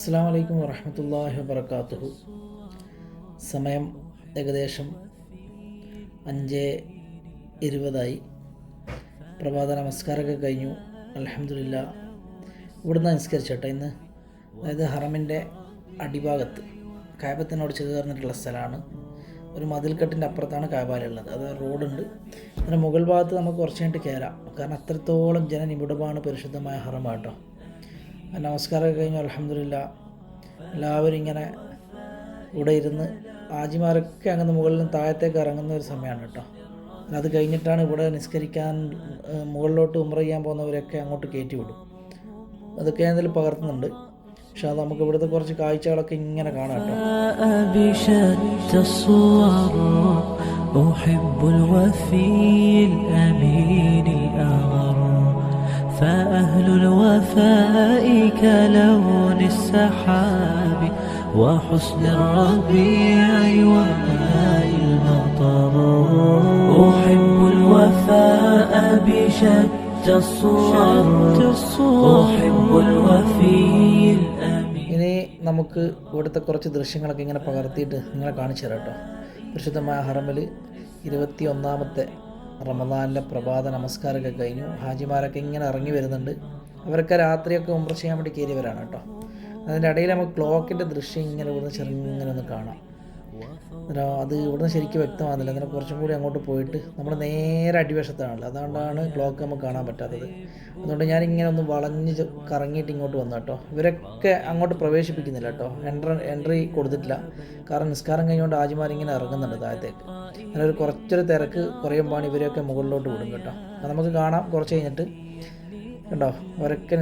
അസ്സലാമു അലൈക്കും വറഹ്മത്തുള്ളാഹി വബറകാതുഹു. സമയം ഏകദേശം 5:20 പ്രഭാത നമസ്കാരമൊക്കെ കഴിഞ്ഞു. അൽഹംദുലില്ലാഹ് ഇവിടുന്ന് നിസ്കരിച്ചേട്ടോ ഇന്ന്. അതായത് ഹറമിൻ്റെ അടിഭാഗത്ത് കഅബത്തിനോട് ചേർന്നിട്ടുള്ള സ്ഥലമാണ്. ഒരു മതിൽക്കെട്ടിൻ്റെ അപ്പുറത്താണ് കഅബയുള്ളത്. അത് റോഡുണ്ട്. അതിൻ്റെ മുകൾ ഭാഗത്ത് നമുക്ക് കുറച്ച് കഴിഞ്ഞിട്ട് കയറാം. കാരണം അത്രത്തോളം ജനനിബിഡമാണ് പരിശുദ്ധമായ ഹറമാട്ടോ. നമസ്കാരമൊക്കെ കഴിഞ്ഞു. അൽഹംദുലില്ലാഹ് എല്ലാവരും ഇങ്ങനെ ഇവിടെ ഇരുന്ന് ഹാജിമാരൊക്കെ അങ്ങനെ മുകളിൽ നിന്ന് താഴത്തേക്ക് ഇറങ്ങുന്ന ഒരു സമയമാണ് കേട്ടോ. അത് കഴിഞ്ഞിട്ടാണ് ഇവിടെ നിസ്കരിക്കാൻ മുകളിലോട്ട് ഉംറ ചെയ്യാൻ പോകുന്നവരൊക്കെ അങ്ങോട്ട് കയറ്റി വിടും. അതൊക്കെ ഞാൻ ഇതിൽ പകർത്തുന്നുണ്ട്. പക്ഷെ അത് നമുക്ക് ഇവിടുത്തെ കുറച്ച് കാഴ്ചകളൊക്കെ ഇങ്ങനെ കാണാം കേട്ടോ. فأهل الوفاء كلون السحاب وحسن الربيع وماء المطر أحب الوفاء بشتى الصور أحب الوفي الأمين. ഇനി നമുക്ക് ഇവിടുത്തെ കുറച്ച് ദൃശ്യങ്ങളൊക്കെ ഇങ്ങനെ പകർത്തിയിട്ട് നിങ്ങളെ കാണിച്ചു തരാം കേട്ടോ. പരിശുദ്ധമായ ഹറമിൽ 21ാമത്തെ റമദാനിലെ പ്രഭാത നമസ്കാരമൊക്കെ കഴിഞ്ഞു. ഹാജിമാരൊക്കെ ഇങ്ങനെ ഇറങ്ങി വരുന്നുണ്ട്. അവരൊക്കെ രാത്രിയൊക്കെ ഉംറ ചെയ്യാൻ വേണ്ടി കയറിയവരാണ് കേട്ടോ. അതിൻ്റെ ഇടയിൽ നമുക്ക് ക്ലോക്കിൻ്റെ ദൃശ്യം ഇങ്ങനെ ഇവിടുന്ന് ചെറുങ്ങനെ ഒന്ന് കാണാം. അത് ഇവിടുന്ന് ശരിക്കും വ്യക്തമാകുന്നില്ല. അതിനെ കുറച്ചും കൂടി അങ്ങോട്ട് പോയിട്ട് നമ്മൾ നേരെ അടിവശത്താണല്ലോ, അതുകൊണ്ടാണ് ക്ലോക്ക് നമുക്ക് കാണാൻ പറ്റാത്തത്. അതുകൊണ്ട് ഞാനിങ്ങനെ ഒന്ന് വളഞ്ഞ് കറങ്ങിയിട്ട് ഇങ്ങോട്ട് വന്നു കേട്ടോ. ഇവരൊക്കെ അങ്ങോട്ട് പ്രവേശിപ്പിക്കുന്നില്ല കേട്ടോ. എൻട്രി കൊടുത്തിട്ടില്ല. കാരണം നിസ്കാരം കഴിഞ്ഞുകൊണ്ട് ഹാജിമാരിങ്ങനെ ഇറങ്ങുന്നുണ്ട് താഴത്തേക്ക്. അങ്ങനെ ഒരു കുറച്ചൊരു തിരക്ക് കുറയുമ്പോൾ ഇവരെയൊക്കെ മുകളിലോട്ട് വിടും കേട്ടോ. അത് നമുക്ക് കാണാം കുറച്ച് കഴിഞ്ഞിട്ട് കേട്ടോ. അവരൊക്കെ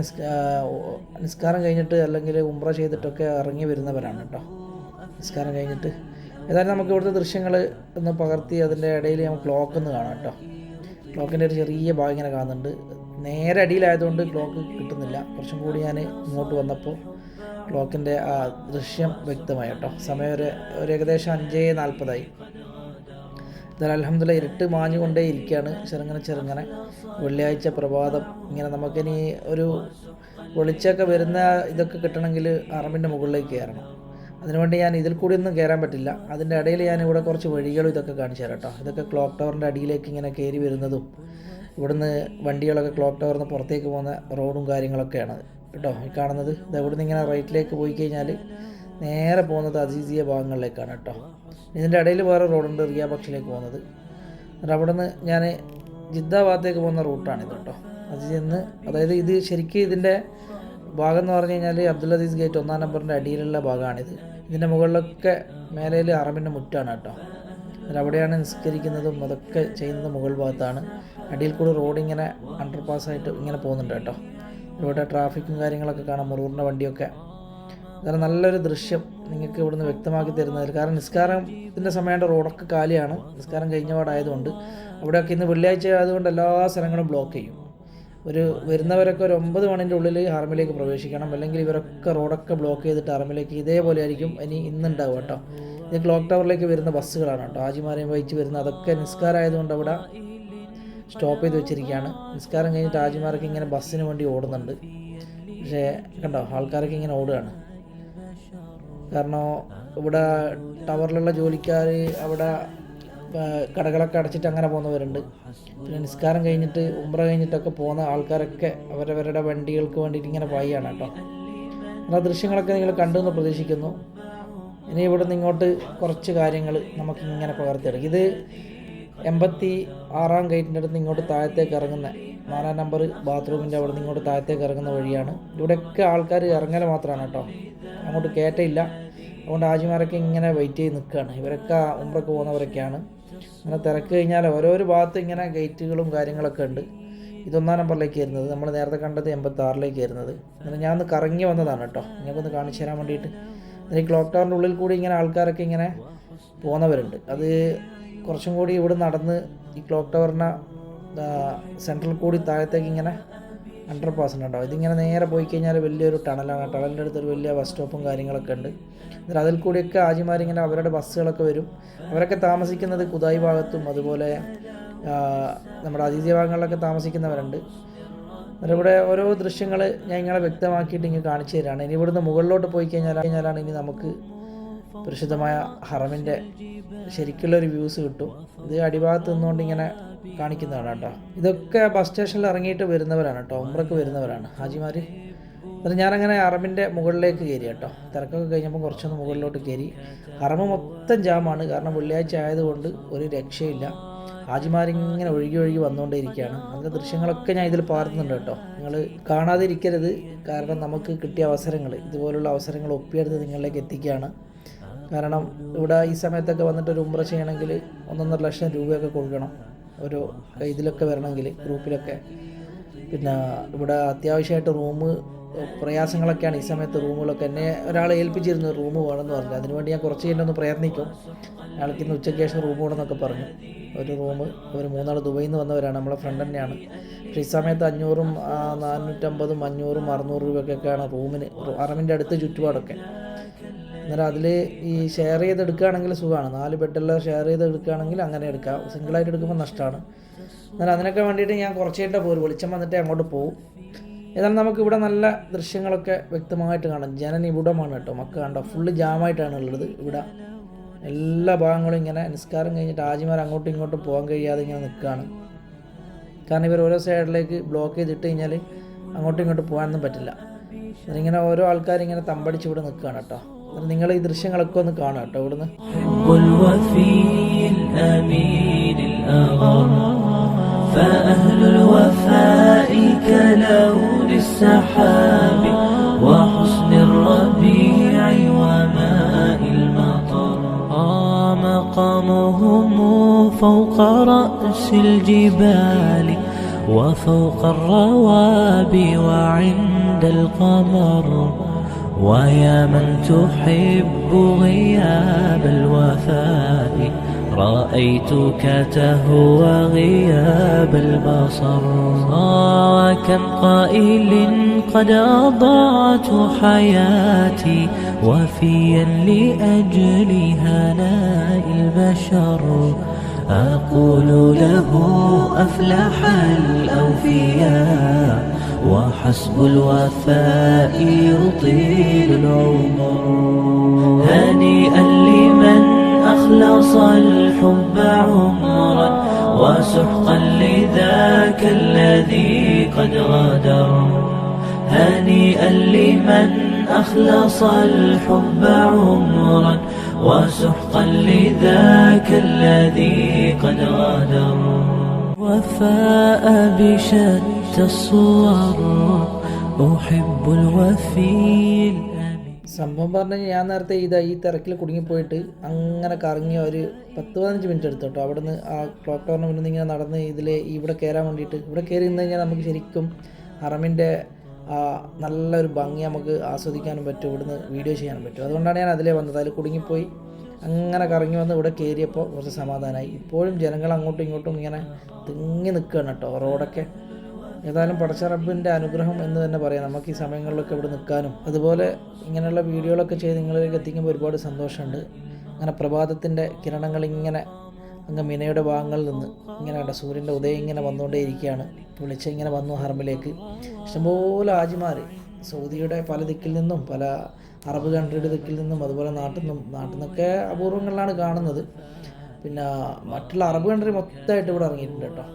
നിസ്കാരം കഴിഞ്ഞിട്ട് അല്ലെങ്കിൽ ഉംറ ചെയ്തിട്ടൊക്കെ ഇറങ്ങി വരുന്നവരാണ് കേട്ടോ. നിസ്കാരം കഴിഞ്ഞിട്ട് ഏതായാലും നമുക്ക് ഇവിടുത്തെ ദൃശ്യങ്ങൾ ഒന്ന് പകർത്തി അതിൻ്റെ ഇടയിൽ നമുക്ക് ക്ലോക്ക് ഒന്ന് കാണാം കേട്ടോ. ക്ലോക്കിൻ്റെ ഒരു ചെറിയ ഭാഗം ഇങ്ങനെ കാണുന്നുണ്ട്. നേരെ അടിയിലായതുകൊണ്ട് ക്ലോക്ക് കിട്ടുന്നില്ല. കുറച്ചും കൂടി ഞാൻ ഇങ്ങോട്ട് വന്നപ്പോൾ ക്ലോക്കിൻ്റെ ആ ദൃശ്യം വ്യക്തമായി കേട്ടോ. സമയം ഒരു ഏകദേശം 5:40 എന്തായാലും അൽഹംദുലില്ലാഹ് ഇരുട്ട് മാഞ്ഞുകൊണ്ടേ ഇരിക്കുകയാണ് ചെറുങ്ങനെ. വെള്ളിയാഴ്ച പ്രഭാതം ഇങ്ങനെ നമുക്കിനി ഒരു വെളിച്ചമൊക്കെ വരുന്ന ഇതൊക്കെ കിട്ടണമെങ്കിൽ ഹറമിൻ്റെ മുകളിലേക്ക് കയറണം. അതിനുവേണ്ടി ഞാൻ ഇതിൽ കൂടി ഒന്നും കയറാൻ പറ്റില്ല. അതിൻ്റെ ഇടയിൽ ഞാൻ ഇവിടെ കുറച്ച് വഴികളും ഇതൊക്കെ കാണിച്ചു തരാം കേട്ടോ. ഇതൊക്കെ ക്ലോക്ക് ടവറിൻ്റെ അടിയിലേക്ക് ഇങ്ങനെ കയറി വരുന്നതും ഇവിടുന്ന് വണ്ടികളൊക്കെ ക്ലോക്ക് ടവറിൽ നിന്ന് പുറത്തേക്ക് പോകുന്ന റോഡും കാര്യങ്ങളൊക്കെയാണ് കേട്ടോ ഈ കാണുന്നത്. ഇത് ഇവിടുന്ന് ഇങ്ങനെ റൈറ്റിലേക്ക് പോയി കഴിഞ്ഞാൽ നേരെ പോകുന്നത് അസീസിയ ഭാഗങ്ങളിലേക്കാണ് കേട്ടോ. ഇതിൻ്റെ ഇടയിൽ വേറെ റോഡുണ്ട് റിയാബക്ഷയിലേക്ക് പോകുന്നത്. എന്നിട്ട് അവിടെ നിന്ന് ഞാൻ ജിദ്ദ ഭാഗത്തേക്ക് പോകുന്ന റൂട്ടാണിത് കേട്ടോ. അസീസിൽ നിന്ന്, അതായത് ഇത് ശരിക്കും ഇതിൻ്റെ ഭാഗം എന്ന് പറഞ്ഞു കഴിഞ്ഞാൽ അബ്ദുൽ അസീസ് ഗേറ്റ് 1-ാം നമ്പറിൻ്റെ അടിയിലുള്ള ഭാഗമാണിത്. ഇതിൻ്റെ മുകളിലൊക്കെ മേലയിൽ ഹറമിൻ്റെ മുറ്റാണ് കേട്ടോ. എന്നിട്ട് അവിടെയാണ് നിസ്കരിക്കുന്നതും അതൊക്കെ ചെയ്യുന്നത് മുകൾ ഭാഗത്താണ്. അടിയിൽ കൂടി റോഡ് ഇങ്ങനെ അണ്ടർ പാസ്സായിട്ട് ഇങ്ങനെ പോകുന്നുണ്ട് കേട്ടോ. ഇവിടെ ട്രാഫിക്കും കാര്യങ്ങളൊക്കെ കാണാം, മുറൂറിൻ്റെ വണ്ടിയൊക്കെ. കാരണം നല്ലൊരു ദൃശ്യം നിങ്ങൾക്ക് ഇവിടുന്ന് വ്യക്തമാക്കി തരുന്നതിൽ. കാരണം നിസ്കാരത്തിൻ്റെ സമയമായിട്ട് റോഡൊക്കെ കാലിയാണ്. നിസ്കാരം കഴിഞ്ഞ പാടായതുകൊണ്ട് അവിടെയൊക്കെ ഇന്ന് വെള്ളിയാഴ്ച ആയതുകൊണ്ട് എല്ലാ സ്ഥലങ്ങളും ബ്ലോക്ക് ചെയ്യും. വരുന്നവരൊക്കെ ഒരു 9 മണിൻ്റെ ഉള്ളിൽ ഹറമിലേക്ക് പ്രവേശിക്കണം. അല്ലെങ്കിൽ ഇവരൊക്കെ റോഡൊക്കെ ബ്ലോക്ക് ചെയ്തിട്ട് ഹറമിലേക്ക് ഇതേപോലെ ആയിരിക്കും ഇന്നുണ്ടാവും കേട്ടോ. ഇത് ക്ലോക്ക് ടവറിലേക്ക് വരുന്ന ബസ്സുകളാണ് കേട്ടോ. ഹാജിമാരെയും വഹിച്ച് വരുന്ന അതൊക്കെ നിസ്കാരമായതുകൊണ്ട് അവിടെ സ്റ്റോപ്പ് ചെയ്ത് വെച്ചിരിക്കുകയാണ്. നിസ്കാരം കഴിഞ്ഞിട്ട് ഹാജിമാരൊക്കെ ഇങ്ങനെ ബസ്സിന് വേണ്ടി ഓടുന്നുണ്ട്. പക്ഷേ കണ്ടോ ആൾക്കാരൊക്കെ ഇങ്ങനെ ഓടുകയാണ്. കാരണം ഇവിടെ ടവറിലുള്ള ജോലിക്കാർ അവിടെ കടകളൊക്കെ അടച്ചിട്ട് അങ്ങനെ പോകുന്നവരുണ്ട്. പിന്നെ നിസ്കാരം കഴിഞ്ഞിട്ട് ഉംറ കഴിഞ്ഞിട്ടൊക്കെ പോകുന്ന ആൾക്കാരൊക്കെ അവരവരുടെ വണ്ടികൾക്ക് വേണ്ടിയിട്ട് ഇങ്ങനെ പായാണ് കേട്ടോ. ആ ദൃശ്യങ്ങളൊക്കെ നിങ്ങൾ കണ്ടു എന്ന് പ്രതീക്ഷിക്കുന്നു. ഇനി ഇവിടെ നിന്ന് ഇങ്ങോട്ട് കുറച്ച് കാര്യങ്ങൾ നമുക്കിങ്ങനെ പകർത്തിയെടുക്കും. ഇത് 86-ാം ഗേറ്റിൻ്റെ അടുത്ത് ഇങ്ങോട്ട് താഴത്തേക്ക് ഇറങ്ങുന്ന 4-ാം നമ്പർ ബാത്റൂമിൻ്റെ അവിടെ നിന്ന് ഇങ്ങോട്ട് താഴത്തേക്ക് ഇറങ്ങുന്ന വഴിയാണ്. ഇവിടെയൊക്കെ ആൾക്കാർ ഇറങ്ങൽ മാത്രമാണ് കേട്ടോ, അങ്ങോട്ട് കയറ്റമില്ല. അതുകൊണ്ട് ഹാജിമാരൊക്കെ ഇങ്ങനെ വെയിറ്റ് ചെയ്ത് നിൽക്കുകയാണ്. ഇവരൊക്കെ ഉംറയ്ക്ക് പോകുന്നവരൊക്കെയാണ്. അങ്ങനെ തിരക്ക് കഴിഞ്ഞാൽ ഓരോരോ ഭാഗത്ത് ഇങ്ങനെ ഗേറ്റുകളും കാര്യങ്ങളൊക്കെ ഉണ്ട്. ഇത് 1-ാം നമ്പറിലേക്ക് വരുന്നത്, നമ്മൾ നേരത്തെ കണ്ടത് 86-ലേക്ക് വരുന്നത്. അങ്ങനെ ഞാൻ ഒന്ന് കറങ്ങി വന്നതാണ് കേട്ടോ, നിങ്ങൾക്കൊന്ന് കാണിച്ചു തരാൻ വേണ്ടിയിട്ട്. ഈ ക്ലോക്ക് ടവറിൻ്റെ ഉള്ളിൽ കൂടി ഇങ്ങനെ ആൾക്കാരൊക്കെ ഇങ്ങനെ പോകുന്നവരുണ്ട്. അത് കുറച്ചും കൂടി ഇവിടെ നടന്ന് ഈ ക്ലോക്ക് ടവറിൻ്റെ സെൻട്രൽ കൂടി താഴത്തേക്ക് ഇങ്ങനെ അണ്ടർ പാസ് ഉണ്ടാവും. ഇതിങ്ങനെ നേരെ പോയി കഴിഞ്ഞാൽ വലിയൊരു ടണലാണ്. ടണലിൻ്റെ അടുത്തൊരു വലിയ ബസ് സ്റ്റോപ്പും കാര്യങ്ങളൊക്കെ ഉണ്ട്. എന്നിട്ട് അതിൽ കൂടിയൊക്കെ ഹാജിമാരിങ്ങനെ അവരുടെ ബസ്സുകളൊക്കെ വരും. അവരൊക്കെ താമസിക്കുന്നത് കുദായി ഭാഗത്തും അതുപോലെ നമ്മുടെ അതിഥി ഭാഗങ്ങളിലൊക്കെ താമസിക്കുന്നവരുണ്ട്. അന്നേരം ഇവിടെ ഓരോ ദൃശ്യങ്ങൾ ഞാൻ ഇങ്ങനെ വ്യക്തമാക്കിയിട്ട് ഇങ്ങനെ കാണിച്ചു തരാണ്. ഇനി ഇവിടുന്ന് മുകളിലോട്ട് പോയി കഴിഞ്ഞാലാണ് ഇനി നമുക്ക് പരിശുദ്ധമായ ഹറമിൻ്റെ ശരിക്കുള്ളൊരു വ്യൂസ് കിട്ടും. ഇത് അടിഭാഗത്ത് നിന്നുകൊണ്ട് ഇങ്ങനെ കാണിക്കുന്നതാണ് കേട്ടോ. ഇതൊക്കെ ബസ് സ്റ്റേഷനിൽ ഇറങ്ങിയിട്ട് വരുന്നവരാണ് കേട്ടോ, ഉംറയ്ക്ക് വരുന്നവരാണ് ഹാജിമാർ. എന്നിട്ട് ഞാനങ്ങനെ ഹറമിൻ്റെ മുകളിലേക്ക് കയറി കേട്ടോ. തിരക്കൊക്കെ കഴിഞ്ഞപ്പോൾ കുറച്ചൊന്ന് മുകളിലോട്ട് കയറി. ഹറമ് മൊത്തം ജാമാണ്, കാരണം വെള്ളിയാഴ്ച ആയതുകൊണ്ട് ഒരു രക്ഷയില്ല. ഹാജിമാരിങ്ങനെ ഒഴുകി വന്നുകൊണ്ടേയിരിക്കുകയാണ്. അതിൻ്റെ ദൃശ്യങ്ങളൊക്കെ ഞാൻ ഇതിൽ പാർത്തുന്നുണ്ട് കേട്ടോ. നിങ്ങൾ കാണാതിരിക്കരുത്, കാരണം നമുക്ക് കിട്ടിയ അവസരങ്ങൾ, ഇതുപോലുള്ള അവസരങ്ങൾ ഒപ്പിയെടുത്ത് നിങ്ങളിലേക്ക് എത്തിക്കുകയാണ്. കാരണം ഇവിടെ ഈ സമയത്തൊക്കെ വന്നിട്ട് ഒരു ഉംറ ചെയ്യണമെങ്കിൽ 1.5 ലക്ഷം രൂപയൊക്കെ കൊടുക്കണം ഒരു ഇതിലൊക്കെ വരണമെങ്കിൽ, ഗ്രൂപ്പിലൊക്കെ. പിന്നെ ഇവിടെ അത്യാവശ്യമായിട്ട് പ്രയാസങ്ങളൊക്കെയാണ് ഈ സമയത്ത്. റൂമുകളൊക്കെ എന്നെ ഒരാളെ ഏൽപ്പിച്ചിരുന്നു റൂം വേണമെന്ന് പറഞ്ഞു. അതിനുവേണ്ടി ഞാൻ കുറച്ച് കഴിഞ്ഞൊന്ന് പ്രയത്നിക്കും. അയാൾക്ക് ഇന്ന് ഉച്ചയ്ക്ക് ശേഷം റൂം വേണമെന്നൊക്കെ പറഞ്ഞു. ഒരു റൂം, അവർ 3 ആൾ ദുബൈയിൽ നിന്ന് വന്നവരാണ്, നമ്മളെ ഫ്രണ്ട് തന്നെയാണ്. പക്ഷേ ഈ സമയത്ത് 500, 450, 500, 600 രൂപയൊക്കെയാണ് റൂമിന്, ഹറമിൻ്റെ അടുത്ത് ചുറ്റുപാടൊക്കെ. അന്നേരം അതിൽ ഈ ഷെയർ ചെയ്തെടുക്കുകയാണെങ്കിൽ സുഖമാണ്. 4 ബെഡെല്ലാം ഷെയർ ചെയ്തെടുക്കുകയാണെങ്കിൽ അങ്ങനെ എടുക്കാം. സിംഗിളായിട്ട് എടുക്കുമ്പോൾ നഷ്ടമാണ്. എന്നാൽ അതിനൊക്കെ വേണ്ടിയിട്ട് ഞാൻ കുറച്ച് കഴിഞ്ഞിട്ട് പോരും, വെളിച്ചം വന്നിട്ട് അങ്ങോട്ട് പോകും. ഏതായാലും നമുക്ക് ഇവിടെ നല്ല ദൃശ്യങ്ങളൊക്കെ വ്യക്തമായിട്ട് കാണാം. ജനനിബിഡമാണ് കേട്ടോ. മക്ക കണ്ടോ, ഫുള്ള് ജാമായിട്ടാണ് ഉള്ളത് ഇവിടെ. എല്ലാ ഭാഗങ്ങളും ഇങ്ങനെ നിസ്കാരം കഴിഞ്ഞിട്ട് ഹാജിമാർ അങ്ങോട്ടും ഇങ്ങോട്ടും പോകാൻ കഴിയാതെ ഇങ്ങനെ നിൽക്കുകയാണ്. കാരണം ഇവർ ഓരോ സൈഡിലേക്ക് ബ്ലോക്ക് ചെയ്തിട്ട് കഴിഞ്ഞാൽ അങ്ങോട്ടും ഇങ്ങോട്ടും പോകാനൊന്നും പറ്റില്ല. അതിങ്ങനെ ഓരോ ആൾക്കാരിങ്ങനെ തമ്പടിച്ച് ഇവിടെ നിൽക്കുകയാണ് കേട്ടോ. നിങ്ങൾ ഈ ദൃശ്യങ്ങളൊക്കെ ഒന്ന് കാണാം കേട്ടോ ഇവിടുന്ന്. فأهل الوفاء كلون السحاب وحسن الربيع وماء المطر مقامهم فوق رأس الجبال وفوق الروابي وعند القمر ويا من تحب غياب الوفاء رأيتك تهوى غياب البصر وكم قائل قد أضعت حياتي وفيا لأجل هناء البشر أقول له أفلح الأوفياء وحسب الوفاء يطيل العمر هنيئا لمن أخلص الحب عمرا وسحقا لذاك الذي قد غدر هنيئا لمن أخلص الحب عمرا وسحقا لذاك الذي قد غدر وفاء بشتى الصور أحب الوفي. സംഭവം പറഞ്ഞാൽ ഞാൻ നേരത്തെ ഈ തിരക്കിൽ കുടുങ്ങിപ്പോയിട്ട് അങ്ങനെ കറങ്ങി ഒരു 10-15 മിനിറ്റ് എടുത്തു കേട്ടോ. അവിടെ നിന്ന് ആ ക്ലോക്ക് ടവറിന് മുന്നിൽ നിന്ന് ഇങ്ങനെ നടന്ന് ഇവിടെ കയറാൻ വേണ്ടിയിട്ട്. ഇവിടെ കയറി നിന്ന് കഴിഞ്ഞാൽ നമുക്ക് ശരിക്കും ഹറമിൻ്റെ നല്ലൊരു ഭംഗി നമുക്ക് ആസ്വദിക്കാനും പറ്റും, ഇവിടുന്ന് വീഡിയോ ചെയ്യാനും പറ്റും. അതുകൊണ്ടാണ് ഞാൻ അതിലേ വന്നത്. അതിൽ കുടുങ്ങിപ്പോയി അങ്ങനെ കറങ്ങി വന്ന് ഇവിടെ കയറിയപ്പോൾ കുറച്ച് സമാധാനമായി. ഇപ്പോഴും ജനങ്ങൾ അങ്ങോട്ടും ഇങ്ങോട്ടും ഇങ്ങനെ തിങ്ങി നിൽക്കുകയാണ് കേട്ടോ റോഡൊക്കെ. ഏതായാലും പടച്ച റബ്ബിൻ്റെ അനുഗ്രഹം എന്ന് തന്നെ പറയാം നമുക്ക് ഈ സമയങ്ങളിലൊക്കെ ഇവിടെ നിൽക്കാനും. അതുപോലെ ഇങ്ങനെയുള്ള വീഡിയോകളൊക്കെ ചെയ്ത് നിങ്ങളിലേക്ക് എത്തിക്കുമ്പോൾ ഒരുപാട് സന്തോഷമുണ്ട്. അങ്ങനെ പ്രഭാതത്തിൻ്റെ കിരണങ്ങൾ ഇങ്ങനെ അങ്ങ് മിനയുടെ ഭാഗങ്ങളിൽ നിന്ന് ഇങ്ങനെ കണ്ട സൂര്യൻ്റെ ഉദയം ഇങ്ങനെ വന്നുകൊണ്ടേ ഇരിക്കുകയാണ്. വെളിച്ചം ഇങ്ങനെ വന്നു ഹറമിലേക്ക്. ഇഷ്ടംപോലെ ഹാജിമാർ സൗദിയുടെ പല ദിക്കിൽ നിന്നും, പല അറബ് കൺട്രിയുടെ ദിക്കിൽ നിന്നും, അതുപോലെ നാട്ടിൽ നിന്നൊക്കെ അപൂർവങ്ങളിലാണ് കാണുന്നത്. പിന്നെ മറ്റുള്ള അറബ് കൺട്രി മൊത്തമായിട്ട് ഇവിടെ ഇറങ്ങിയിട്ടുണ്ട് കേട്ടോ.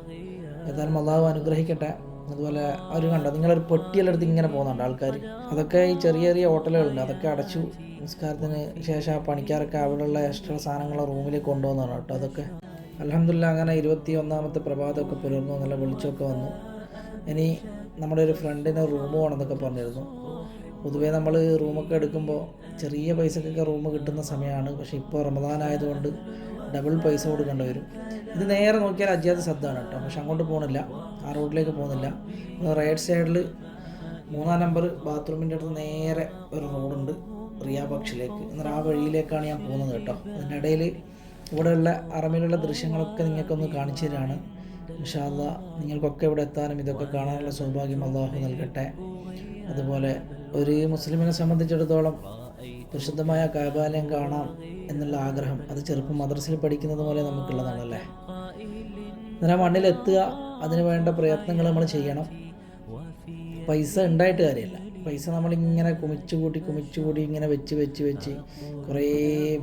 ഏതായാലും അള്ളാഹു അനുഗ്രഹിക്കട്ടെ. അതുപോലെ അവർ കണ്ടോ, നിങ്ങളൊരു പൊട്ടിയെടുത്ത് ഇങ്ങനെ പോകുന്നുണ്ട് ആൾക്കാർ. അതൊക്കെ ഈ ചെറിയ ചെറിയ ഹോട്ടലുകളുണ്ട്, അതൊക്കെ അടച്ചു. നിസ്കാരത്തിന് ശേഷം പണിക്കാരൊക്കെ അവിടെയുള്ള എക്സ്ട്രാ സാധനങ്ങളെ റൂമിലേക്ക് കൊണ്ടുവന്നതാണ് കേട്ടോ. അതൊക്കെ അൽഹംദുലില്ലാ അങ്ങനെ 21ാമത്തെ പ്രഭാതമൊക്കെ പുലർന്നു, നല്ല വെളിച്ചമൊക്കെ വന്നു. ഇനി നമ്മുടെ ഒരു ഫ്രണ്ടിന് റൂം വേണമെന്നൊക്കെ പറഞ്ഞിരുന്നു. പൊതുവേ നമ്മൾ റൂമൊക്കെ എടുക്കുമ്പോൾ ചെറിയ പൈസക്കൊക്കെ റൂം കിട്ടുന്ന സമയമാണ്. പക്ഷേ ഇപ്പോൾ റമദാൻ ആയതുകൊണ്ട് ഡബിൾ പൈസ കൊടുക്കേണ്ടി വരും. ഇത് നേരെ നോക്കിയാൽ അജ്യാദ് സദ്ദാണ് കേട്ടോ. പക്ഷെ അങ്ങോട്ട് പോകുന്നില്ല, ആ റോഡിലേക്ക് പോകുന്നില്ല. റൈറ്റ് സൈഡിൽ 3-ാം നമ്പർ ബാത്റൂമിൻ്റെ അടുത്ത് നേരെ ഒരു റോഡുണ്ട് റിയാബക്ഷയിലേക്ക്. എന്നാൽ ആ വഴിയിലേക്കാണ് ഞാൻ പോകുന്നത് കേട്ടോ. അതിൻ്റെ ഇടയിൽ ഇവിടെയുള്ള അറമിലുള്ള ദൃശ്യങ്ങളൊക്കെ നിങ്ങൾക്കൊന്ന് കാണിച്ചു തരാണ്. ഇൻഷാ അല്ലാഹ് നിങ്ങൾക്കൊക്കെ ഇവിടെ എത്താനും ഇതൊക്കെ കാണാനുള്ള സൗഭാഗ്യം അല്ലാഹു നൽകട്ടെ. അതുപോലെ ഒരു മുസ്ലിമിനെ സംബന്ധിച്ചിടത്തോളം പരിശുദ്ധമായ കഅബാലയം കാണാം എന്നുള്ള ആഗ്രഹം, അത് ചെറുപ്പം മദ്രസയിൽ പഠിക്കുന്നത് പോലെ നമുക്കുള്ളതാണല്ലേ. അന്നേരം മണ്ണിലെത്തുക, അതിന് വേണ്ട പ്രയത്നങ്ങൾ നമ്മൾ ചെയ്യണം. പൈസ ഉണ്ടായിട്ട് കാര്യമില്ല. പൈസ നമ്മളിങ്ങനെ കുമിച്ചു കൂട്ടി ഇങ്ങനെ വെച്ച് കുറേ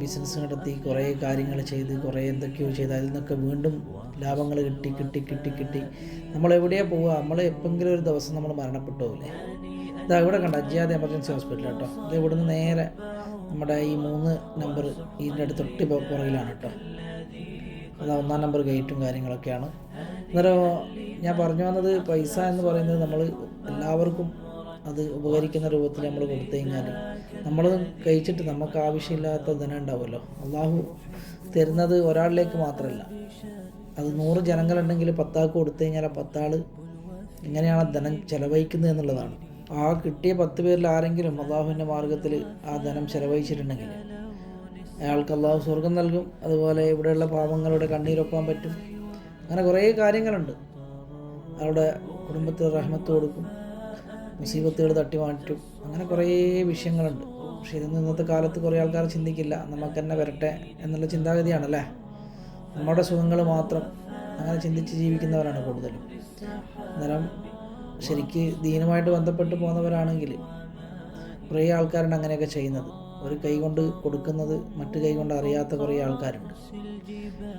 ബിസിനസ് നടത്തി, കുറേ കാര്യങ്ങൾ ചെയ്ത്, കുറേ എന്തൊക്കെയോ ചെയ്ത് അതിൽ നിന്നൊക്കെ വീണ്ടും ലാഭങ്ങൾ കിട്ടി നമ്മളെവിടെയാണ് പോവുക? നമ്മൾ എപ്പോഴെങ്കിലും ഒരു ദിവസം നമ്മൾ മരണപ്പെട്ടു പോകില്ലേ? ഇതാ ഇവിടെ കണ്ട അജിയാദ് എമർജൻസി ഹോസ്പിറ്റൽ കേട്ടോ. ഇത് ഇവിടുന്ന് നേരെ നമ്മുടെ ഈ 3 നമ്പർ ഇതിൻ്റെ അടുത്ത് തൊട്ട് പുറകിലാണ് കേട്ടോ. അത് 1-ാം നമ്പർ ഗേറ്റും കാര്യങ്ങളൊക്കെയാണ്. അന്നേരം ഞാൻ പറഞ്ഞു വന്നത്, പൈസ എന്ന് പറയുന്നത് നമ്മൾ എല്ലാവർക്കും അത് ഉപകരിക്കുന്ന രൂപത്തിൽ നമ്മൾ കൊടുത്തു കഴിഞ്ഞാൽ നമ്മൾ കഴിച്ചിട്ട് നമുക്ക് ആവശ്യമില്ലാത്ത ധനം ഉണ്ടാവുമല്ലോ. അള്ളാഹു തരുന്നത് ഒരാളിലേക്ക് മാത്രമല്ല, അത് 100 ജനങ്ങളുണ്ടെങ്കിൽ 10 ആൾക്ക് കൊടുത്തു കഴിഞ്ഞാൽ ആ 10 ആൾ എങ്ങനെയാണ് ധനം ചെലവഴിക്കുന്നത് എന്നുള്ളതാണ്. ആ കിട്ടിയ 10 പേരിൽ ആരെങ്കിലും അള്ളാഹുവിൻ്റെ മാർഗത്തിൽ ആ ധനം ചെലവഴിച്ചിട്ടുണ്ടെങ്കിൽ അയാൾക്ക് അള്ളാഹു സ്വർഗം നൽകും. അതുപോലെ ഇവിടെയുള്ള പാവങ്ങളുടെ കണ്ണീരൊപ്പാൻ പറ്റും. അങ്ങനെ കുറേ കാര്യങ്ങളുണ്ട്. അവരുടെ കുടുംബത്തിൽ റഹ്മത്ത് കൊടുക്കും, മുസീബത്തുകൾ തട്ടി മാറ്റും, അങ്ങനെ കുറേ വിഷയങ്ങളുണ്ട്. പക്ഷേ ഇതൊന്നും ഇന്നത്തെ കാലത്ത് കുറേ ആൾക്കാർ ചിന്തിക്കില്ല. നമുക്ക് തന്നെ വരട്ടെ എന്നുള്ള ചിന്താഗതിയാണല്ലേ. നമ്മുടെ സുഖങ്ങൾ മാത്രം അങ്ങനെ ചിന്തിച്ച് ജീവിക്കുന്നവരാണ് കൂടുതലും. അന്നേരം ശരിക്ക് ദീനുമായിട്ട് ബന്ധപ്പെട്ട് പോകുന്നവരാണെങ്കിൽ കുറേ ആൾക്കാരുണ്ട് അങ്ങനെയൊക്കെ ചെയ്യുന്നത്. ഒരു കൈ കൊണ്ട് കൊടുക്കുന്നത് മറ്റു കൈ കൊണ്ട് അറിയാത്ത കുറേ ആൾക്കാരുണ്ട്.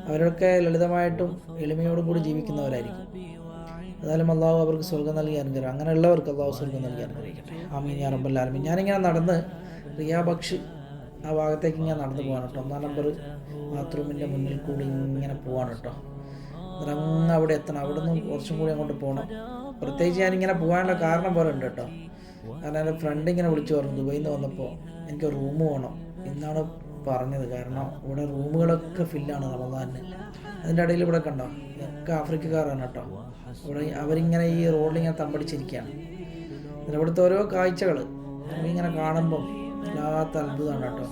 അവരൊക്കെ ലളിതമായിട്ടും എളിമയോടും കൂടി ജീവിക്കുന്നവരായിരിക്കും. ഏതായാലും അള്ളാഹു അവർക്ക് സ്വർഗ്ഗം നൽകി അനുഗ്രഹം. അങ്ങനെയുള്ളവർക്ക് അള്ളാഹു സ്വർഗ്ഗം നൽകി അനുഗ്രഹിക്കട്ടെ. ആമീൻ യാ റബ്ബൽ ആലമീൻ. ഞാനിങ്ങനെ നടന്ന് റിയാബക്ഷ് ആ ഭാഗത്തേക്ക് ഇങ്ങനെ നടന്നു പോകാൻ കേട്ടോ. 1-ാം നമ്പർ ബാത്റൂമിൻ്റെ മുന്നിൽ കൂടി ഇങ്ങനെ പോകാൻ കേട്ടോ. അങ്ങ് അവിടെ എത്തണം. അവിടെ നിന്ന് കുറച്ചും കൂടി അങ്ങോട്ട് പോകണം. പ്രത്യേകിച്ച് ഞാനിങ്ങനെ പോകാനുള്ള കാരണം പോലെ ഉണ്ട് കേട്ടോ. കാരണം എൻ്റെ ഫ്രണ്ട് ഇങ്ങനെ വിളിച്ചു പറഞ്ഞു, ദുബൈയിൽ നിന്ന് വന്നപ്പോൾ എനിക്ക് റൂം വേണം എന്നാണ് പറഞ്ഞത്. കാരണം ഇവിടെ റൂമുകളൊക്കെ ഫില്ലാണ് റമദാനിന്. അതിൻ്റെ ഇടയിൽ ഇവിടെ കണ്ടോ, ഒക്കെ ആഫ്രിക്കക്കാരാണ് കേട്ടോ. ഇവിടെ അവരിങ്ങനെ ഈ റോഡിലിങ്ങനെ തമ്പടിച്ചിരിക്കുകയാണ്. ഇവിടുത്തെ ഓരോ കാഴ്ചകൾ നമ്മളിങ്ങനെ കാണുമ്പം വല്ലാത്ത അത്ഭുതമാണ് കേട്ടോ.